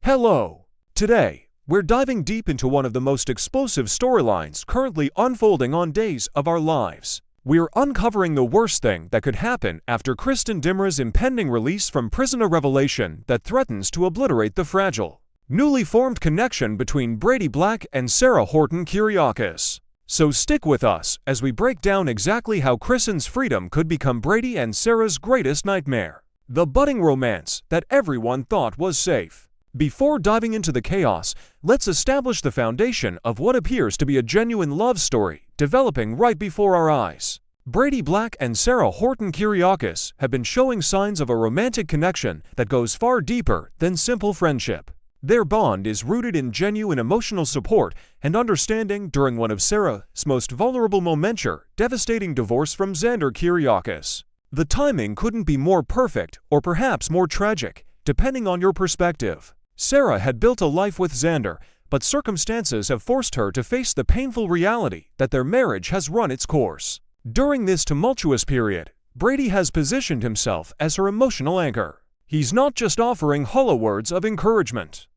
Hello! Today, we're diving deep into one of the most explosive storylines currently unfolding on Days of Our Lives. We're uncovering the worst thing that could happen after Kristen Dimra's impending release from prison, a revelation that threatens to obliterate the fragile, newly formed connection between Brady Black and Sarah Horton-Kyriakis. So stick with us as we break down exactly how Kristen's freedom could become Brady and Sarah's greatest nightmare, the budding romance that everyone thought was safe. Before diving into the chaos, let's establish the foundation of what appears to be a genuine love story developing right before our eyes. Brady Black and Sarah Horton-Kyriakis have been showing signs of a romantic connection that goes far deeper than simple friendship. Their bond is rooted in genuine emotional support and understanding during one of Sarah's most vulnerable moments, her devastating divorce from Xander Kyriakis. The timing couldn't be more perfect, or perhaps more tragic, depending on your perspective. Sarah had built a life with Xander, but circumstances have forced her to face the painful reality that their marriage has run its course. During this tumultuous period, Brady has positioned himself as her emotional anchor. He's not just offering hollow words of encouragement.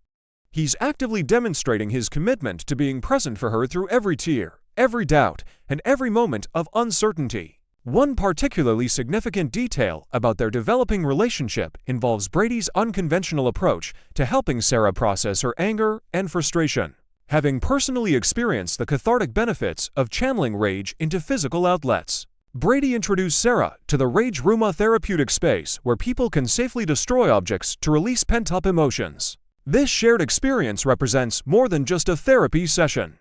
He's actively demonstrating his commitment to being present for her through every tear, every doubt, and every moment of uncertainty. One particularly significant detail about their developing relationship involves Brady's unconventional approach to helping Sarah process her anger and frustration. Having personally experienced the cathartic benefits of channeling rage into physical outlets, Brady introduced Sarah to the Rage Room, a therapeutic space where people can safely destroy objects to release pent-up emotions. This shared experience represents more than just a therapy session.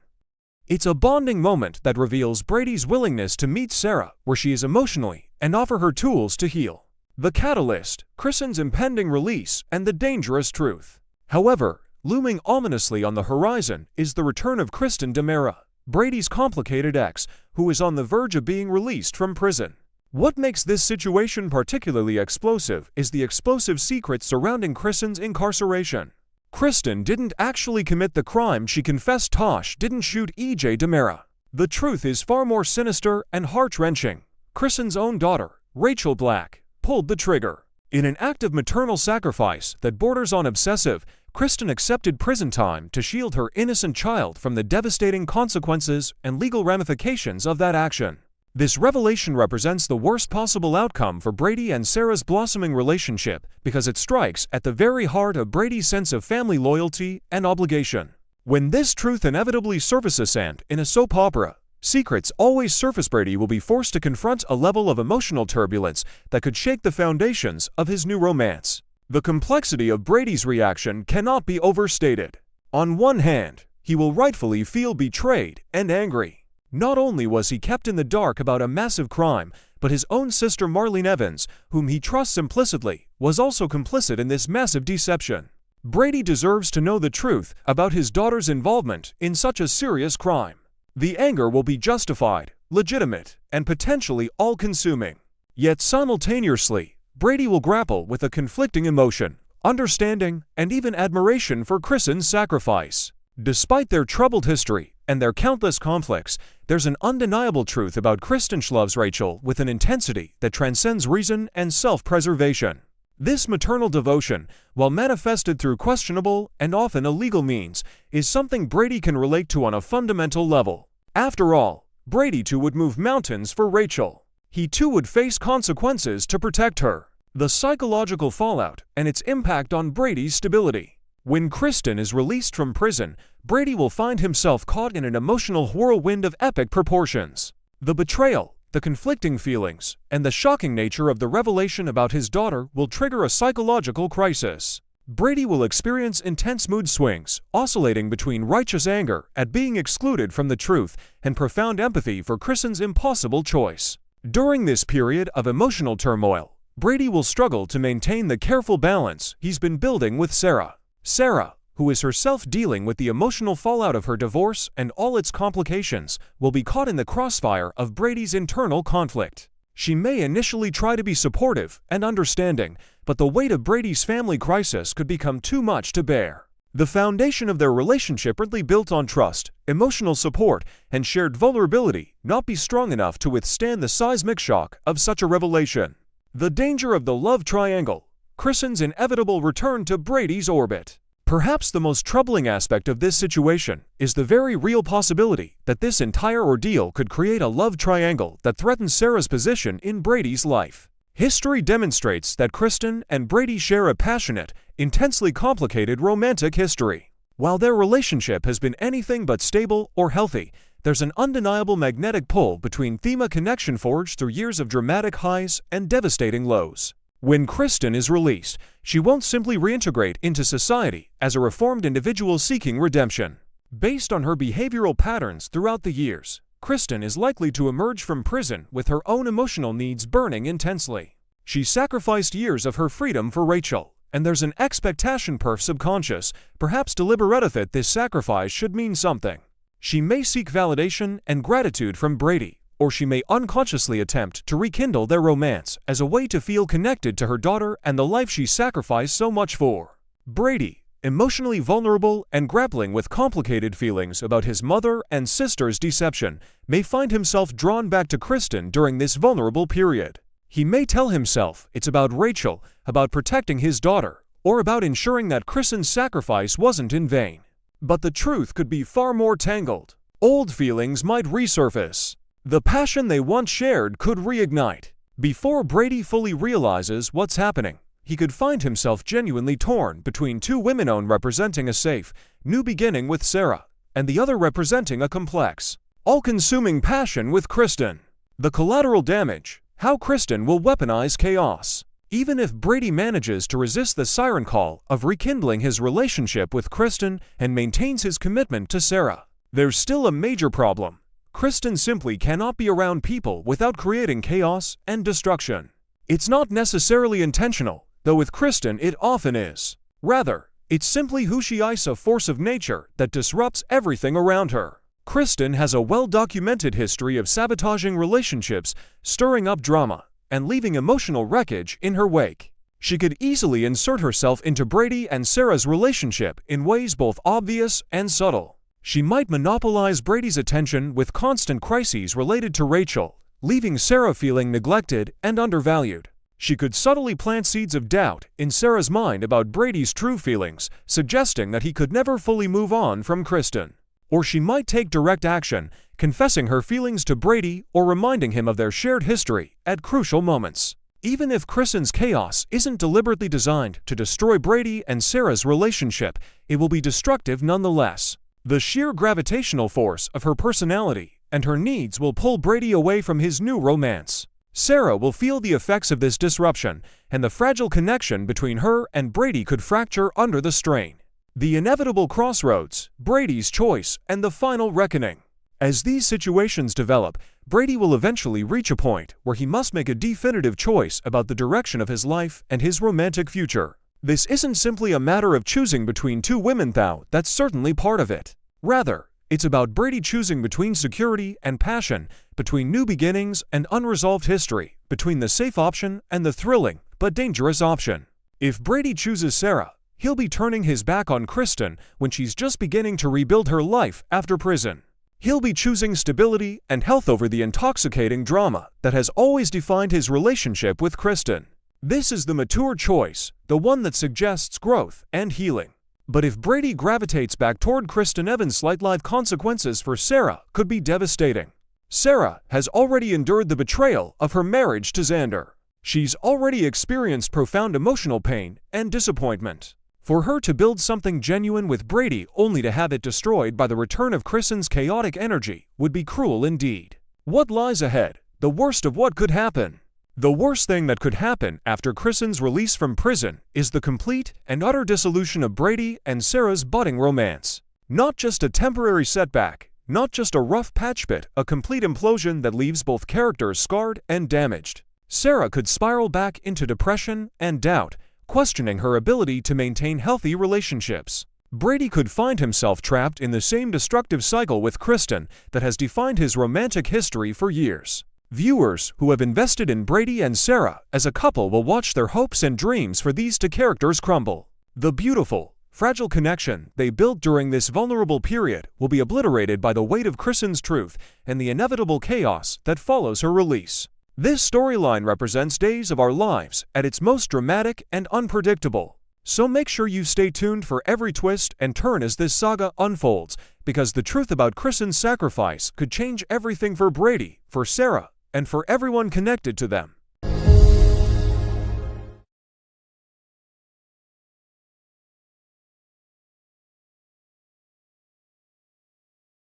It's a bonding moment that reveals Brady's willingness to meet Sarah where she is emotionally and offer her tools to heal. The catalyst, Kristen's impending release and the dangerous truth. However, looming ominously on the horizon is the return of Kristen Dimra, Brady's complicated ex, who is on the verge of being released from prison. What makes this situation particularly explosive is the explosive secrets surrounding Kristen's incarceration. Kristen didn't actually commit the crime she confessed. Tosh didn't shoot E.J. Dimra. The truth is far more sinister and heart-wrenching. Kristen's own daughter, Rachel Black, pulled the trigger. In an act of maternal sacrifice that borders on obsessive, Kristen accepted prison time to shield her innocent child from the devastating consequences and legal ramifications of that action. This revelation represents the worst possible outcome for Brady and Sarah's blossoming relationship because it strikes at the very heart of Brady's sense of family loyalty and obligation. When this truth inevitably surfaces, and in a soap opera, secrets always surface, Brady will be forced to confront a level of emotional turbulence that could shake the foundations of his new romance. The complexity of Brady's reaction cannot be overstated. On one hand, he will rightfully feel betrayed and angry. Not only was he kept in the dark about a massive crime, but his own sister Marlene Evans, whom he trusts implicitly, was also complicit in this massive deception. Brady deserves to know the truth about his daughter's involvement in such a serious crime. The anger will be justified, legitimate, and potentially all-consuming. Yet simultaneously, Brady will grapple with a conflicting emotion, understanding, and even admiration for Kristen's sacrifice. Despite their troubled history and their countless conflicts, there's an undeniable truth about Kristen. She loves Rachel with an intensity that transcends reason and self-preservation. This maternal devotion, while manifested through questionable and often illegal means, is something Brady can relate to on a fundamental level. After all, Brady too would move mountains for Rachel. He too would face consequences to protect her. The psychological fallout and its impact on Brady's stability. When Kristen is released from prison, Brady will find himself caught in an emotional whirlwind of epic proportions. The betrayal, the conflicting feelings, and the shocking nature of the revelation about his daughter will trigger a psychological crisis. Brady will experience intense mood swings, oscillating between righteous anger at being excluded from the truth and profound empathy for Kristen's impossible choice. During this period of emotional turmoil, Brady will struggle to maintain the careful balance he's been building with Sarah. Sarah, who is herself dealing with the emotional fallout of her divorce and all its complications, will be caught in the crossfire of Brady's internal conflict. She may initially try to be supportive and understanding, but the weight of Brady's family crisis could become too much to bear. The foundation of their relationship, really built on trust, emotional support, and shared vulnerability, not be strong enough to withstand the seismic shock of such a revelation. The danger of the love triangle. Kristen's inevitable return to Brady's orbit. Perhaps the most troubling aspect of this situation is the very real possibility that this entire ordeal could create a love triangle that threatens Sarah's position in Brady's life. History demonstrates that Kristen and Brady share a passionate, intensely complicated romantic history. While their relationship has been anything but stable or healthy, there's an undeniable magnetic pull between them, a connection forged through years of dramatic highs and devastating lows. When Kristen is released, she won't simply reintegrate into society as a reformed individual seeking redemption. Based on her behavioral patterns throughout the years, Kristen is likely to emerge from prison with her own emotional needs burning intensely. She sacrificed years of her freedom for Rachel, and there's an expectation, subconscious, perhaps deliberate, that this sacrifice should mean something. She may seek validation and gratitude from Brady, or she may unconsciously attempt to rekindle their romance as a way to feel connected to her daughter and the life she sacrificed so much for. Brady, emotionally vulnerable and grappling with complicated feelings about his mother and sister's deception, may find himself drawn back to Kristen during this vulnerable period. He may tell himself it's about Rachel, about protecting his daughter, or about ensuring that Kristen's sacrifice wasn't in vain. But the truth could be far more tangled. Old feelings might resurface. The passion they once shared could reignite. Before Brady fully realizes what's happening, he could find himself genuinely torn between two women, one representing a safe, new beginning with Sarah, and the other representing a complex, all-consuming passion with Kristen. The collateral damage: how Kristen will weaponize chaos. Even if Brady manages to resist the siren call of rekindling his relationship with Kristen and maintains his commitment to Sarah, there's still a major problem. Kristen simply cannot be around people without creating chaos and destruction. It's not necessarily intentional, though with Kristen it often is. Rather, it's simply who she is, a force of nature that disrupts everything around her. Kristen has a well-documented history of sabotaging relationships, stirring up drama, and leaving emotional wreckage in her wake. She could easily insert herself into Brady and Sarah's relationship in ways both obvious and subtle. She might monopolize Brady's attention with constant crises related to Rachel, leaving Sarah feeling neglected and undervalued. She could subtly plant seeds of doubt in Sarah's mind about Brady's true feelings, suggesting that he could never fully move on from Kristen. Or she might take direct action, confessing her feelings to Brady or reminding him of their shared history at crucial moments. Even if Kristen's chaos isn't deliberately designed to destroy Brady and Sarah's relationship, it will be destructive nonetheless. The sheer gravitational force of her personality and her needs will pull Brady away from his new romance. Sarah will feel the effects of this disruption, and the fragile connection between her and Brady could fracture under the strain. The inevitable crossroads, Brady's choice, and the final reckoning. As these situations develop, Brady will eventually reach a point where he must make a definitive choice about the direction of his life and his romantic future. This isn't simply a matter of choosing between two women, though that's certainly part of it. Rather, it's about Brady choosing between security and passion, between new beginnings and unresolved history, between the safe option and the thrilling but dangerous option. If Brady chooses Sarah, he'll be turning his back on Kristen when she's just beginning to rebuild her life after prison. He'll be choosing stability and health over the intoxicating drama that has always defined his relationship with Kristen. This is the mature choice, the one that suggests growth and healing. But if Brady gravitates back toward Kristen, Evans' slight life consequences for Sarah could be devastating. Sarah has already endured the betrayal of her marriage to Xander. She's already experienced profound emotional pain and disappointment. For her to build something genuine with Brady only to have it destroyed by the return of Kristen's chaotic energy would be cruel indeed. What lies ahead? The worst of what could happen. The worst thing that could happen after Kristen's release from prison is the complete and utter dissolution of Brady and Sarah's budding romance. Not just a temporary setback, not just a rough patch, but a complete implosion that leaves both characters scarred and damaged. Sarah could spiral back into depression and doubt, questioning her ability to maintain healthy relationships. Brady could find himself trapped in the same destructive cycle with Kristen that has defined his romantic history for years. Viewers who have invested in Brady and Sarah as a couple will watch their hopes and dreams for these two characters crumble. The beautiful, fragile connection they built during this vulnerable period will be obliterated by the weight of Kristen's truth and the inevitable chaos that follows her release. This storyline represents days of our lives at its most dramatic and unpredictable. So make sure you stay tuned for every twist and turn as this saga unfolds, because the truth about Kristen's sacrifice could change everything for Brady, for Sarah, and for everyone connected to them.